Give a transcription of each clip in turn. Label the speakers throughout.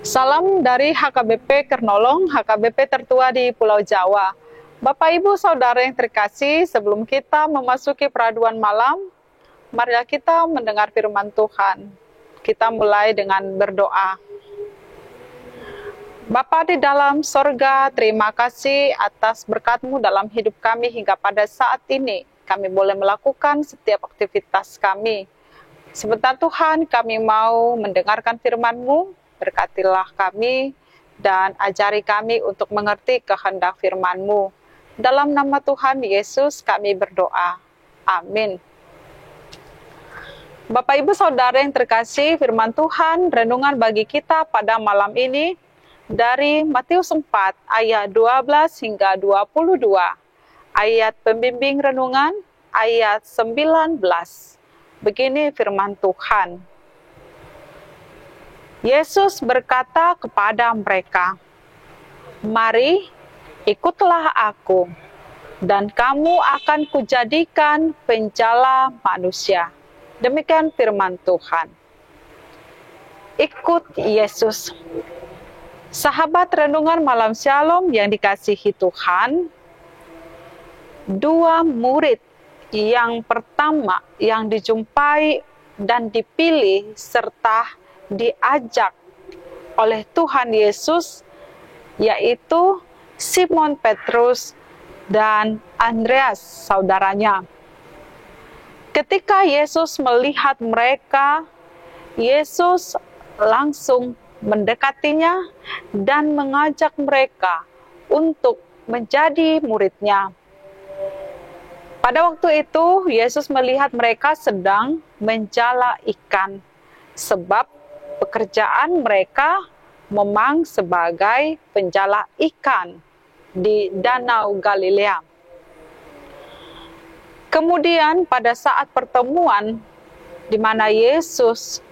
Speaker 1: Salam dari HKBP Kernolong, HKBP tertua di Pulau Jawa. Bapak Ibu Saudara yang terkasih, sebelum kita memasuki peraduan malam, marilah kita mendengar firman Tuhan. Kita mulai dengan berdoa. Bapa di dalam sorga, terima kasih atas berkat-Mu dalam hidup kami hingga pada saat ini. Kami boleh melakukan setiap aktivitas kami. Sebentar Tuhan, kami mau mendengarkan firman-Mu. Berkatilah kami dan ajari kami untuk mengerti kehendak firman-Mu. Dalam nama Tuhan Yesus kami berdoa. Amin. Bapak Ibu Saudara yang terkasih, firman Tuhan renungan bagi kita pada malam ini dari Matius 4 ayat 12 hingga 22. Ayat pembimbing renungan ayat 19. Begini firman Tuhan. Yesus berkata kepada mereka, "Mari, ikutlah aku, dan kamu akan kujadikan penjala manusia." Demikian firman Tuhan. Ikut Yesus. Sahabat renungan malam Shalom yang dikasihi Tuhan, dua murid yang pertama yang dijumpai dan dipilih serta diajak oleh Tuhan Yesus, yaitu Simon Petrus dan Andreas, saudaranya. Ketika Yesus melihat mereka, Yesus langsung mendekatinya dan mengajak mereka untuk menjadi murid-Nya. Pada waktu itu, Yesus melihat mereka sedang menjala ikan, sebab pekerjaan mereka memang sebagai penjala ikan di Danau Galilea. Kemudian pada saat pertemuan di mana Yesus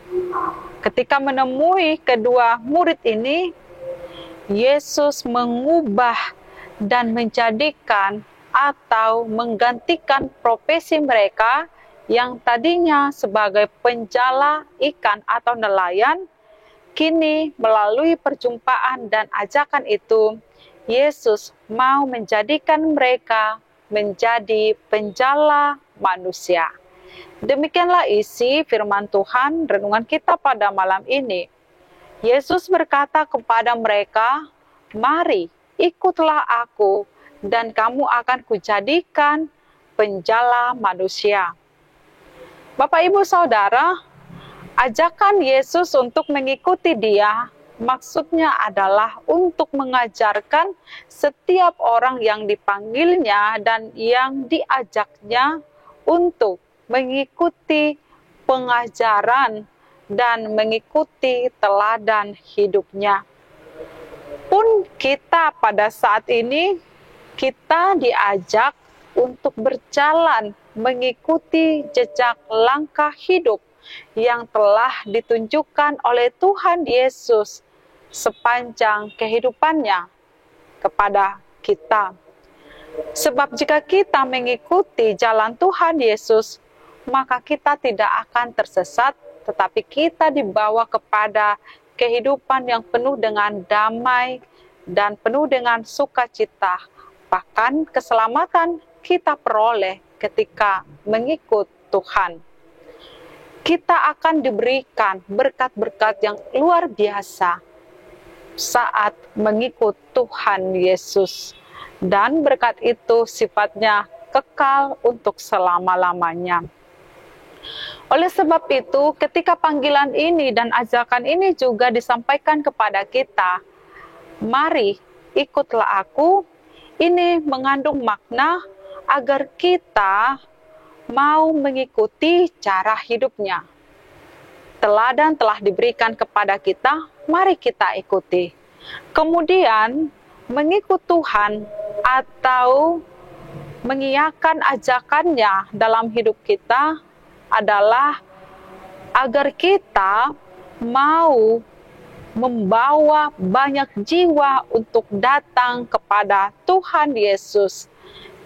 Speaker 1: ketika menemui kedua murid ini, Yesus mengubah dan menjadikan atau menggantikan profesi mereka yang tadinya sebagai penjala ikan atau nelayan, kini melalui perjumpaan dan ajakan itu, Yesus mau menjadikan mereka menjadi penjala manusia. Demikianlah isi firman Tuhan renungan kita pada malam ini. Yesus berkata kepada mereka, "Mari, ikutlah aku, dan kamu akan kujadikan penjala manusia." Bapak Ibu Saudara, ajakan Yesus untuk mengikuti Dia maksudnya adalah untuk mengajarkan setiap orang yang dipanggilnya dan yang diajaknya untuk mengikuti pengajaran dan mengikuti teladan hidupnya. Pun kita pada saat ini, kita diajak untuk berjalan mengikuti jejak langkah hidup yang telah ditunjukkan oleh Tuhan Yesus sepanjang kehidupannya kepada kita. Sebab jika kita mengikuti jalan Tuhan Yesus, maka kita tidak akan tersesat, tetapi kita dibawa kepada kehidupan yang penuh dengan damai dan penuh dengan sukacita. Bahkan keselamatan kita peroleh ketika mengikut Tuhan. Kita akan diberikan berkat-berkat yang luar biasa saat mengikut Tuhan Yesus. Dan berkat itu sifatnya kekal untuk selama-lamanya. Oleh sebab itu, ketika panggilan ini dan ajakan ini juga disampaikan kepada kita, "Mari, ikutlah aku," ini mengandung makna agar kita mau mengikuti cara hidupnya. Teladan telah diberikan kepada kita, mari kita ikuti. Kemudian, mengikut Tuhan atau mengiyakan ajakannya dalam hidup kita adalah agar kita mau membawa banyak jiwa untuk datang kepada Tuhan Yesus.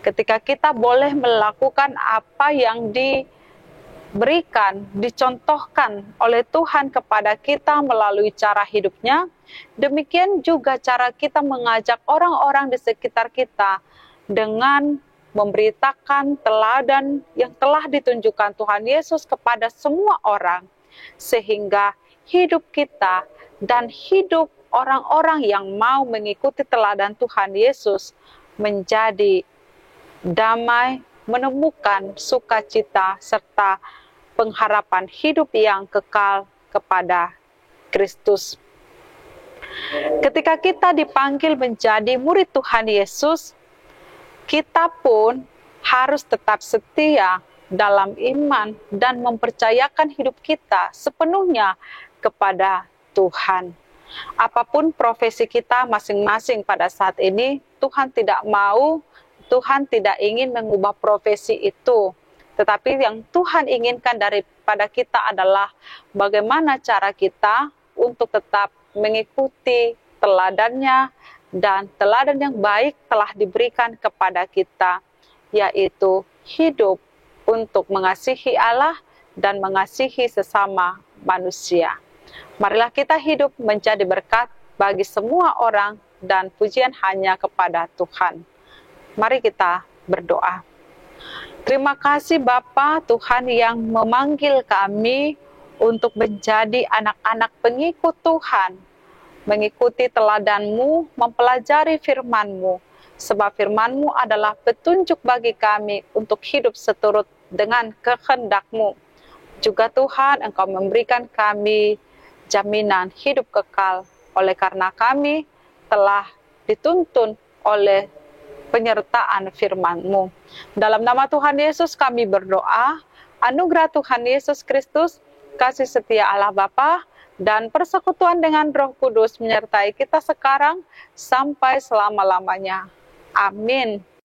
Speaker 1: Ketika kita boleh melakukan apa yang diberikan, dicontohkan oleh Tuhan kepada kita melalui cara hidupnya, demikian juga cara kita mengajak orang-orang di sekitar kita dengan memberitakan teladan yang telah ditunjukkan Tuhan Yesus kepada semua orang, sehingga hidup kita dan hidup orang-orang yang mau mengikuti teladan Tuhan Yesus menjadi damai, menemukan sukacita serta pengharapan hidup yang kekal kepada Kristus. Ketika kita dipanggil menjadi murid Tuhan Yesus, kita pun harus tetap setia dalam iman dan mempercayakan hidup kita sepenuhnya kepada Tuhan. Apapun profesi kita masing-masing pada saat ini, Tuhan tidak ingin mengubah profesi itu. Tetapi yang Tuhan inginkan daripada kita adalah bagaimana cara kita untuk tetap mengikuti teladannya, dan teladan yang baik telah diberikan kepada kita, yaitu hidup untuk mengasihi Allah dan mengasihi sesama manusia. Marilah kita hidup menjadi berkat bagi semua orang dan pujian hanya kepada Tuhan. Mari kita berdoa. Terima kasih Bapa Tuhan yang memanggil kami untuk menjadi anak-anak pengikut Tuhan, mengikuti teladan-Mu, mempelajari firman-Mu, sebab firman-Mu adalah petunjuk bagi kami untuk hidup seturut dengan kehendak-Mu. Juga Tuhan, Engkau memberikan kami jaminan hidup kekal, oleh karena kami telah dituntun oleh penyertaan firman-Mu. Dalam nama Tuhan Yesus kami berdoa, anugerah Tuhan Yesus Kristus, kasih setia Allah Bapa, dan persekutuan dengan Roh Kudus menyertai kita sekarang sampai selama-lamanya. Amin.